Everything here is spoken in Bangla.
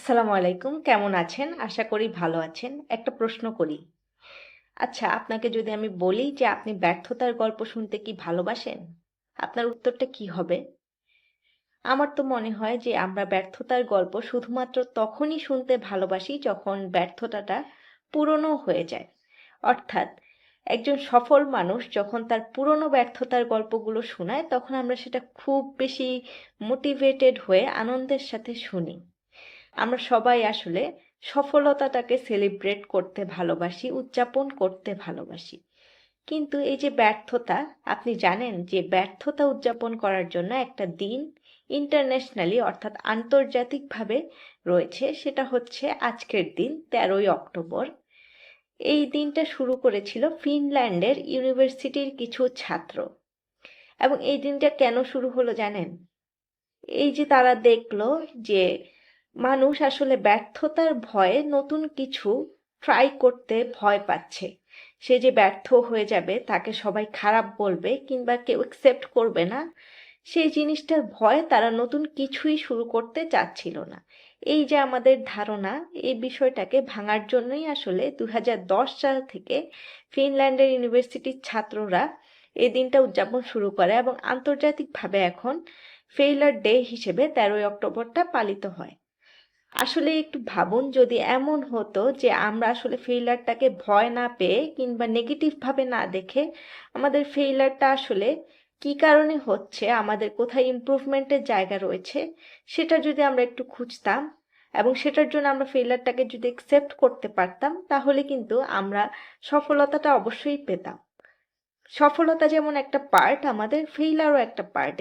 আসসালামু আলাইকুম। কেমন আছেন? আশা করি ভালো আছেন। একটা প্রশ্ন করি। আচ্ছা, আপনাকে যদি আমি বলি যে আপনি ব্যর্থতার গল্প শুনতে কি ভালোবাসেন? আপনার উত্তরটা কি হবে? আমার তো মনে হয় যে আমরা ব্যর্থতার গল্প শুধুমাত্র তখনই শুনতে ভালোবাসি যখন ব্যর্থতাটা পুরনো হয়ে যায়। অর্থাৎ একজন সফল মানুষ যখন তার পুরনো ব্যর্থতার গল্পগুলো শোনায় তখন আমরা সেটা খুব বেশি মোটিভেটেড হয়ে আনন্দের সাথে শুনি। আমরা সবাই আসলে সফলতাটাকে সেলিব্রেট করতে ভালোবাসি, উদযাপন করতে ভালোবাসি। কিন্তু এই যে ব্যর্থতা, আপনি জানেন যে ব্যর্থতা উদযাপন করার জন্য একটা দিন ইন্টারন্যাশনালি অর্থাৎ আন্তর্জাতিকভাবে রয়েছে, সেটা হচ্ছে আজকের দিন 13ই অক্টোবর। এই দিনটা শুরু করেছিল ফিনল্যান্ডের ইউনিভার্সিটির কিছু ছাত্র। এবং এই দিনটা কেন শুরু হলো জানেন? এই যে তারা দেখলো যে মানুষ আসলে ব্যর্থতার ভয়ে নতুন কিছু ট্রাই করতে ভয় পাচ্ছে। সে যে ব্যর্থ হয়ে যাবে, তাকে সবাই খারাপ বলবে কিংবা কেউ অ্যাকসেপ্ট করবে না, সেই জিনিসটার ভয়ে তারা নতুন কিছুই শুরু করতে চাচ্ছিল না। এই যে আমাদের ধারণা, এই বিষয়টাকে ভাঙার জন্যই আসলে 2010 সাল থেকে ফিনল্যান্ডের ইউনিভার্সিটির ছাত্ররা এই দিনটা উদযাপন শুরু করে এবং আন্তর্জাতিকভাবে এখন ফেইলার ডে হিসেবে 13ই অক্টোবরটা পালিত হয়। আসলে একটু ভাবুন, যদি এমন হতো যে আমরা আসলে ফেইলারটাকে ভয় না পেয়ে কিংবা নেগেটিভ ভাবে না দেখে আমাদের ফেইলারটা আসলে কি কারণে হচ্ছে, আমাদের কোথায় ইমপ্রুভমেন্টের জায়গা রয়েছে, সেটা যদি আমরা একটু খুঁজতাম এবং সেটার জন্য আমরা ফেইলারটাকে যদি অ্যাকসেপ্ট করতে পারতাম, তাহলে কিন্তু আমরা সফলতাটা অবশ্যই পেতাম। সফলতা যেমন একটা পার্ট, আমাদের ফেইলারও একটা পার্ট।